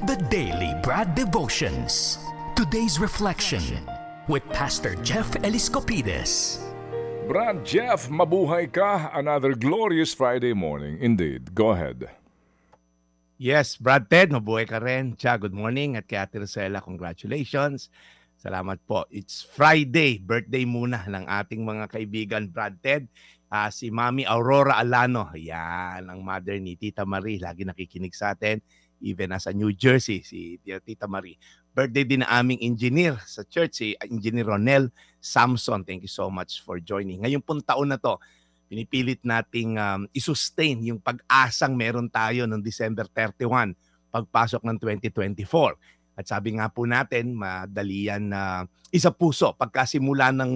The Daily Brad Devotions. Today's reflection with Pastor Jeff Eliscopides. Brad Jeff, mabuhay ka. Another glorious Friday morning. Indeed. Go ahead. Yes, Brad Ted, mabuhay ka rin. Tia, good morning. At kay Ate Rosella, congratulations. Salamat po. It's Friday, birthday muna ng ating mga kaibigan, Brad Ted. Si Mami Aurora Alano, yan, ang mother ni Tita Marie, lagi nakikinig sa atin. Even nasa New Jersey, si Tita Marie. Birthday din na aming engineer sa church, si Engineer Ronel Samson. Thank you so much for joining. Ngayong pong taon na to, pinipilit nating isustain yung pag-asang meron tayo noong December 31, pagpasok ng 2024. At sabi nga po natin, madali yan na isa puso pagkasimula ng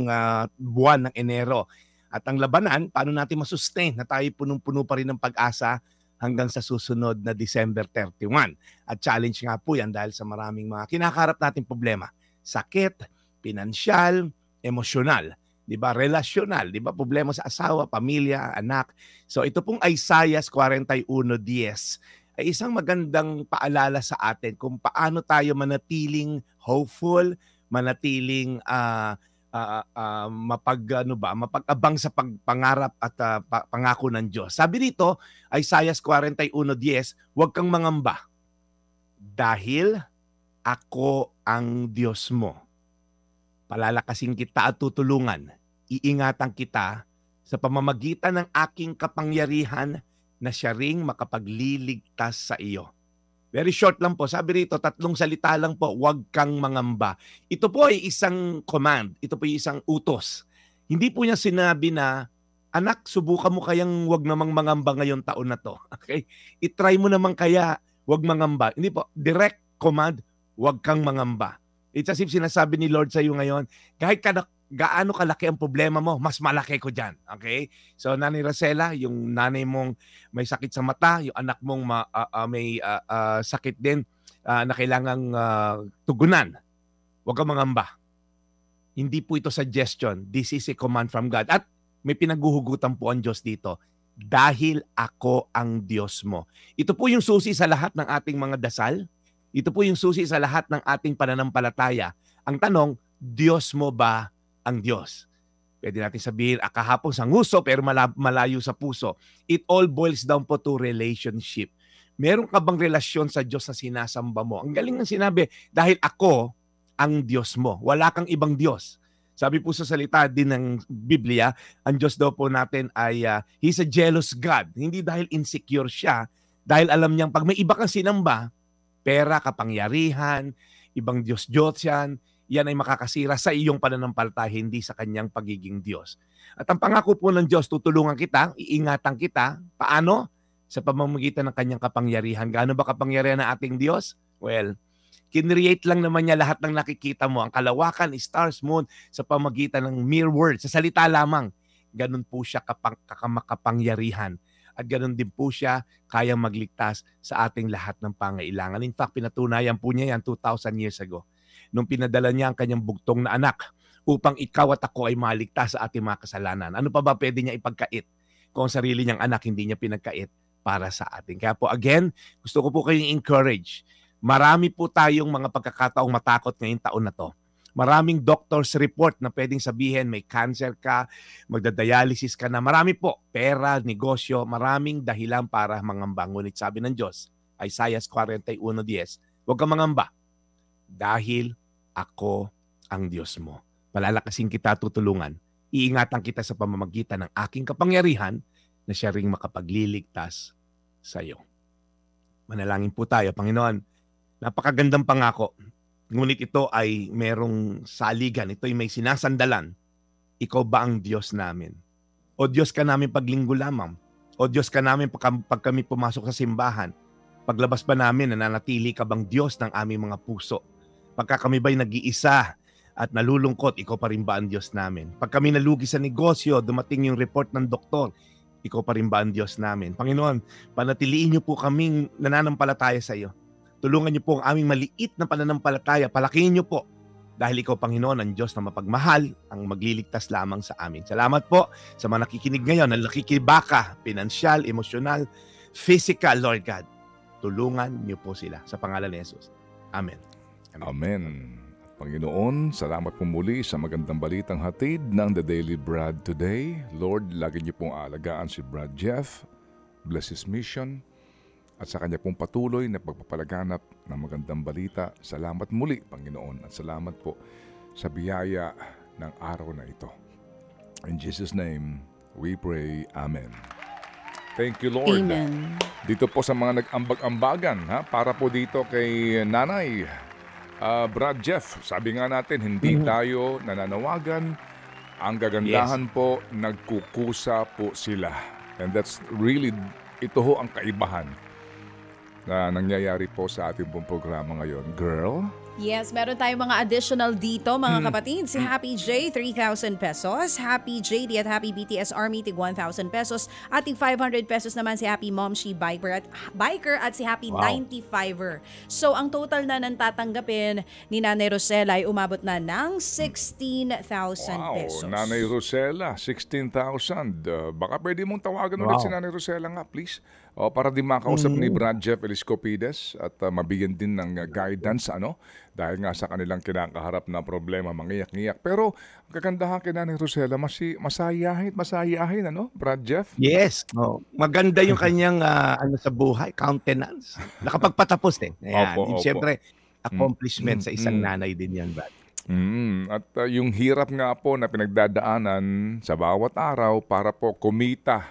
buwan ng Enero. At ang labanan, paano natin masustain na tayo punong-puno pa rin ng pag-asa hanggang sa susunod na December 31. At challenge nga po yan dahil sa maraming mga kinakaharap nating problema. Sakit, pinansyal, emosyonal, di ba? Relasyonal, di ba? Problema sa asawa, pamilya, anak. So ito pong Isaiah 41:10 ay isang magandang paalala sa atin kung paano tayo manatiling hopeful, manatiling mapag-abang sa pagpangarap at pangako ng Diyos. Sabi dito, Isaiah 41:10, huwag kang mangamba dahil ako ang Diyos mo. Palalakasin kita at tutulungan. Iingatan kita sa pamamagitan ng aking kapangyarihan na siya ring makapagliligtas sa iyo. Very short lang po. Sabi rito, 3 salita lang po, huwag kang mangamba. Ito po ay isang command. Ito po ay isang utos. Hindi po niya sinabi na, anak, subukan mo kayang huwag namang mangamba ngayong taon na to. Okay? I-try mo naman kaya huwag mangamba. Hindi po. Direct command, huwag kang mangamba. It's as if sinasabi ni Lord sa iyo ngayon, kahit gaano kalaki ang problema mo, mas malaki ko dyan. Okay? So, Nanay Rosella, yung nanay mong may sakit sa mata, yung anak mong may sakit din na kailangang tugunan. Huwag kang mangamba. Hindi po ito suggestion. This is a command from God. At may pinaguhugutan po ang Diyos dito. Dahil ako ang Diyos mo. Ito po yung susi sa lahat ng ating mga dasal. Ito po yung susi sa lahat ng ating pananampalataya. Ang tanong, Diyos mo ba ang Diyos? Pwede natin sabihin, kahapon sa nguso pero malayo sa puso. It all boils down po to relationship. Meron ka bang relasyon sa Diyos na sinasamba mo? Ang galing ng sinabi, dahil ako ang Diyos mo. Wala kang ibang Diyos. Sabi po sa salita din ng Biblia, ang Diyos daw po natin ay He's a jealous God. Hindi dahil insecure siya, dahil alam niyang pag may iba kang sinamba, pera, kapangyarihan, ibang Diyos-Diyos yan ay makakasira sa iyong pananampalataya, hindi sa kanyang pagiging Diyos. At ang pangako po ng Diyos, tutulungan kita, iingatan kita. Paano? Sa pamamagitan ng kanyang kapangyarihan. Gaano ba kapangyarihan ng ating Diyos? Well, kinreate lang naman niya lahat ng nakikita mo. Ang kalawakan, stars, moon, sa pamamagitan ng mere words, sa salita lamang. Ganun po siya makapangyarihan. At ganun din po siya kayang magligtas sa ating lahat ng pangailangan. In fact, pinatunayan po niya yan 2,000 years ago. Nung pinadala niya ang kanyang bugtong na anak upang ikaw at ako ay maligtas sa ating mga kasalanan. Ano pa ba pwede niya ipagkait kung sarili niyang anak hindi niya pinagkait para sa atin? Kaya po again, gusto ko po kayong encourage. Marami po tayong mga pagkakataong matakot ngayong taon na to. Maraming doctor's report na pwedeng sabihin may cancer ka, magdadialysis ka na. Marami po, pera, negosyo, maraming dahilan para mangamba. Ngunit sabi ng Diyos, Isaiah 41:10, huwag kang mangamba dahil ako ang Diyos mo. Palalakasin kita, tutulungan. Iingatan kita sa pamamagitan ng aking kapangyarihan na siya ring makapagliligtas sa iyo. Manalangin po tayo. Panginoon, napakagandang pangako. Ngunit ito ay merong saligan. Ito ay may sinasandalan. Ikaw ba ang Diyos namin? O Diyos ka namin paglinggo lamang? O Diyos ka namin pag kami pumasok sa simbahan? Paglabas ba namin, nananatili ka bang Diyos ng aming mga puso? Pagka kami ba'y nag-iisa at nalulungkot, ikaw pa rin ba ang Diyos namin? Pag kami nalugi sa negosyo, dumating yung report ng doktor, ikaw pa rin ba ang Diyos namin? Panginoon, panatiliin niyo po kaming nananampalataya sa iyo. Tulungan niyo po ang aming maliit na pananampalataya. Palakihin niyo po. Dahil ikaw, Panginoon, ang Diyos na mapagmahal, ang magliligtas lamang sa amin. Salamat po sa mga nakikinig ngayon, ang nakikibaka, pinansyal, emosyonal, physical, Lord God. tulungan niyo po sila sa pangalan ni Jesus. Amen. Amen. Panginoon, salamat po muli sa magandang balitang hatid ng The Daily Brad today. Lord, lagi niyo pong aalagaan si Brad Jeff. Bless his mission. At sa kanya pong patuloy na pagpapalaganap ng magandang balita. Salamat muli, Panginoon. At salamat po sa biyaya ng araw na ito. In Jesus' name, we pray. Amen. Thank you, Lord. Amen. Dito po sa mga nag-ambag-ambagan, para po dito kay Nanay Brad Jeff, sabi nga natin, hindi tayo nananawagan. Ang gagandahan po, nagkukusa po sila. And that's really, ito ho ang kaibahan na nangyayari po sa ating pong programa ngayon. Girl? Yes, meron tayong mga additional dito, mga kapatid. Si Happy J, 3,000 pesos. Happy JD at Happy BTS Army, tig 1,000 pesos. At tig 500 pesos naman si Happy Momshi Biker at si Happy 95er. So, ang total na nang tatanggapin ni Nanay Rosella ay umabot na ng 16,000 pesos. Nanay Rosella, 16,000. Baka pwede mong tawagan ulit si Nanay Rosella nga, please. Para di makausap ni Brad Jeff Eliscopides at mabigyan din ng guidance, dahil nga sa kanilang kinakaharap na problema, mangiyak-ngiyak. Pero ang kagandahan kay Nanay Rosella, masayahin, Brad Jeff? Yes. Maganda yung kanyang sa buhay, countenance. Nakapagpatapos din. Ayan. Siyempre, accomplishment sa isang nanay din yan, Brad. At yung hirap nga po na pinagdadaanan sa bawat araw para po kumita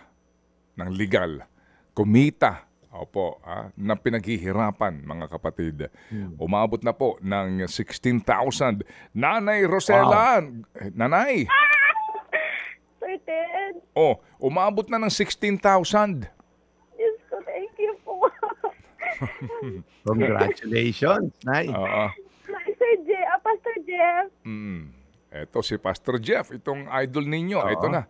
ng legal. Kumita na pinaghihirapan, mga kapatid. Umabot na po ng 16,000. Nanay Rosella! Nanay! Sir Ted! Umabot na ng 16,000. Diyos ko, thank you po. Congratulations, Nay. Pastor Jeff. Eto si Pastor Jeff, itong idol ninyo. Ito na.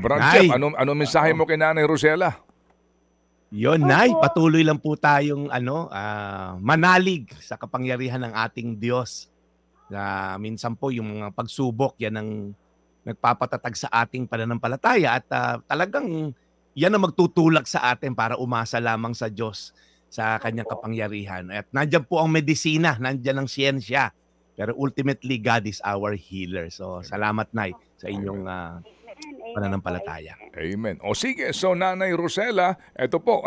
Brad Jeff, ano mensahe mo kay Nanay Rosella? Yon, Nay, patuloy lang po tayong manalig sa kapangyarihan ng ating Diyos. Minsan po yung mga pagsubok, yan ang nagpapatatag sa ating pananampalataya at talagang yan ang magtutulak sa atin para umasa lamang sa Diyos, sa kanyang kapangyarihan. At nandyan po ang medisina, nandyan ang siyensya. Pero ultimately, God is our healer. So, salamat, Nay, sa inyong pananampalataya. Amen. Sige, so Nanay Rosella, eto po,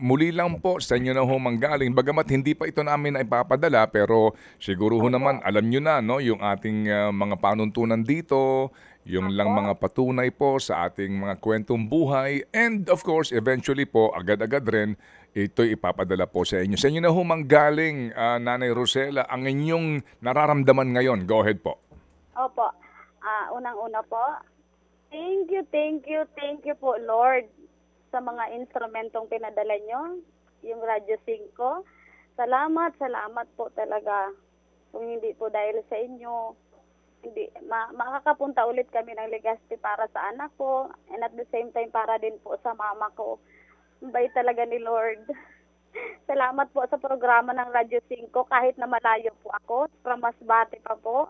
muli lang po sa inyo na ho manggaling. Bagamat hindi pa ito namin na ipapadala, pero siguro ho naman, alam nyo na, yung ating mga panuntunan dito, yung lang mga patunay po sa ating mga kwentong buhay, and of course, eventually po, agad-agad rin, ito'y ipapadala po sa inyo. Sa inyo na ho manggaling, Nanay Rosella, ang inyong nararamdaman ngayon. Go ahead po. Opo. Unang-una po, thank you po, Lord, sa mga instrumentong pinadala nyo, yung Radyo 5. Salamat po talaga. Kung hindi po dahil sa inyo, hindi makakapunta ulit kami ng Legazpi para sa anak ko, and at the same time para din po sa mama ko. Bay talaga ni Lord. Salamat po sa programa ng Radyo 5, kahit na malayo po ako, from Masbate pa po.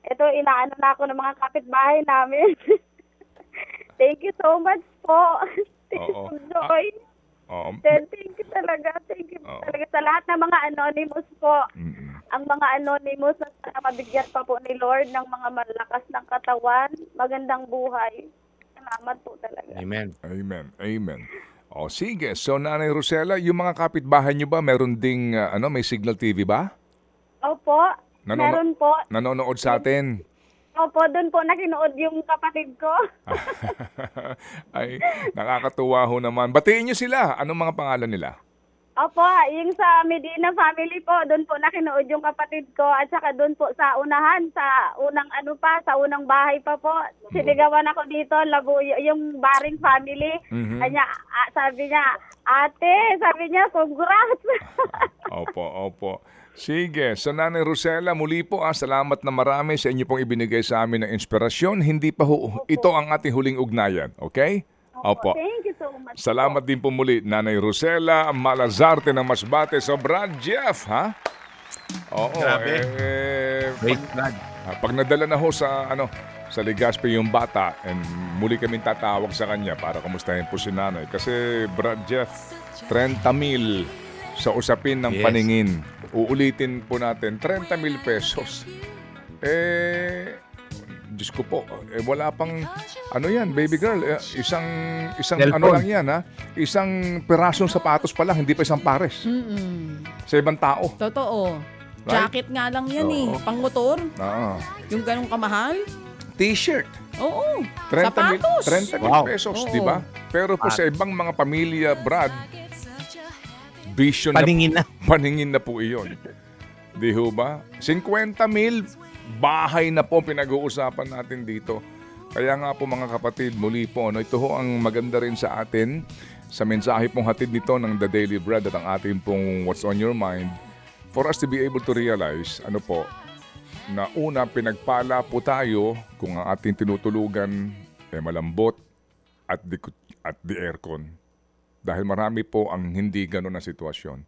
Ito, inaano na ako ng mga kapitbahay namin. Thank you so much po. Thank you, Joy. Thank you talaga. Thank you talaga sa lahat ng mga anonymous po. Ang mga anonymous na sana mabigyan pa po ni Lord ng mga malakas ng katawan, magandang buhay. Salamat po talaga. Amen. Sige. So, Nanay Rosella, yung mga kapitbahay nyo ba, meron ding, may Signal TV ba? Opo. Meron po. Nanonood sa atin. Opo, doon po nakinood yung kapatid ko. Ay, nakakatuwa ho naman. Batiin nyo sila. Anong mga pangalan nila? Opo, yung sa Medina family po, doon po nakinood yung kapatid ko. At saka doon po sa unahan, sa unang bahay pa po. Sinigawan ako dito, yung Baring family. Kanya, sabi niya, ate, congrats. Opo. Sige, sa Nanay Rosella, muli po salamat na marami sa inyo pong ibinigay sa amin ng inspirasyon. Hindi pa ito ang ating huling ugnayan, okay? Opo. Thank you so much. Salamat din po muli, Nanay Rosella Malazarte ng Masbate. So, Brad Jeff, ha? Oo. Grabe. Great, Brad. Pag nadala na ho sa sa Legazpi yung bata and muli kaming tatawag sa kanya para kamustahin po si nanay. Kasi Brad Jeff, 30,000 sa usapin ng Yes. paningin. Uulitin po natin, 30,000 pesos. Diyos ko po, wala pang, ano yan, baby girl, isang Cellphone. ano lang yan, ha? Isang pirasong sapatos pa lang, hindi pa isang pares. Sa ibang tao. Totoo. Right? Jacket nga lang yan Oo. Pang motor. Ah. Yung ganong kamahal. T-shirt. Oo. 30,000 Sapatos. 30,000 Wow. pesos, Oo. di ba? Pero po sa ibang mga pamilya, Brad, vision Paningin na. paningin na po iyon. Di ho ba? 50,000 bahay na po pinag-uusapan natin dito. Kaya nga po mga kapatid, muli po, no, ito ho ang maganda rin sa atin sa mensahe pong hatid nito ng The Daily Bread at ang ating pong What's on Your Mind for us to be able to realize, ano po, na una, pinagpala po tayo kung ang ating tinutulugan ay malambot at the aircon. Dahil marami po ang hindi ganun na sitwasyon.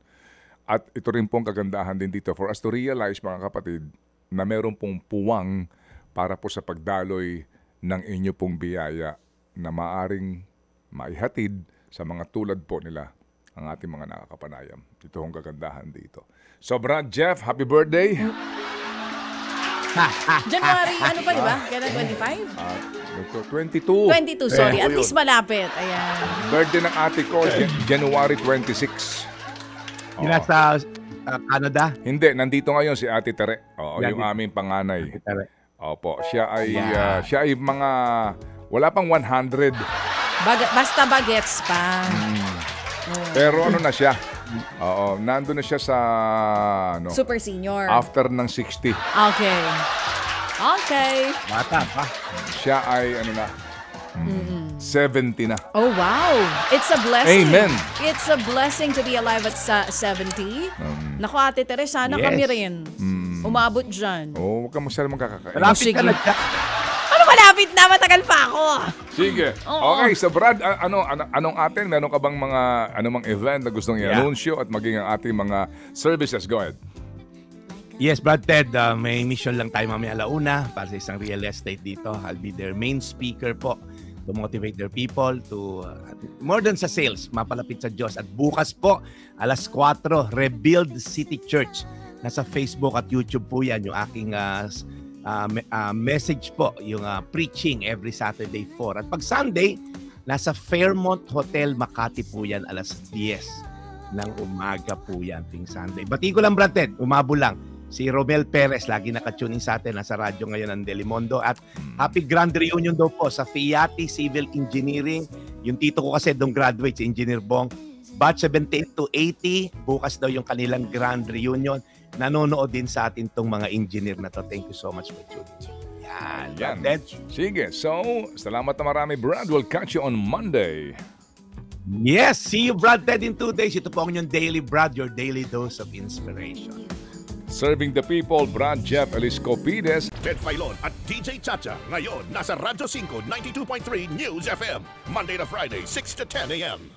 At ito rin pong kagandahan din dito for us to realize, mga kapatid, na meron pong puwang para po sa pagdaloy ng inyo pong biyaya na maaring maihatid sa mga tulad po nila ang ating mga nakakapanayam. Ito ang kagandahan dito. So Brad Jeff, happy birthday! January, ano pa, di ba? Kailan 25? 22. 22, sorry. At Ayun. least malapit. Ayan. Birthday ng ate ko, January 26. Yung nasa Canada. Hindi, nandito ngayon si Ate Tere. Oo, Yan. yung aming panganay. Opo, siya ay mga wala pang 100. Basta bagets pa. Pero ano na siya? Oo, nandun na siya sa Super senior. after ng 60. Okay. Okay. Bata pa. Siya ay 70 na. Oh, wow. It's a blessing. Amen. It's a blessing to be alive at 70. Naku, Ate Teres, sana Yes. kami rin. Umabot dyan. Oh, huwag ka masyadong magkakakain. Malapit Sige. ka na dyan. Ano malapit na? Matagal pa ako. Sige. Oo. Okay, so Brad, anong atin? Meron ka bang mga anumang event na gustong i-anunsyo at maging ang ating mga services? Go ahead. Yes, Brad Ted, may mission lang tayo mamaya alauna para sa isang real estate dito. I'll be their main speaker po to motivate their people to more than sa sales, mapalapit sa Diyos. At bukas po, alas 4, Rebuild City Church. Nasa Facebook at YouTube po yan, yung aking message po, yung preaching every Saturday 4. At pag Sunday, nasa Fairmont Hotel Makati po yan, alas 10 ng umaga po yan, ting Sunday. Bati ko lang, Brad Ted, umabo lang. Si Romel Perez, lagi nakatuning sa atin, nasa radyo ngayon ng Telemundo. At happy grand reunion daw po sa FIATI Civil Engineering. Yung tito ko kasi doon graduate, si Engineer Bong. Batch 78 to 80, bukas daw yung kanilang grand reunion. Nanonood din sa atin tong mga engineer na to. Thank you so much for tuning in. Yan. Yan. Sige. So, salamat na marami, Brad. We'll catch you on Monday. Yes, see you, Brad Ted, in 2 days. Ito po ang inyong Daily Brad, your daily dose of inspiration. Serving the people, Brad Jeff Eliscopides. Ted Filon at DJ Chacha. Ngayon, nasa Radyo 5, 92.3 News FM. Monday to Friday, 6 to 10 a.m.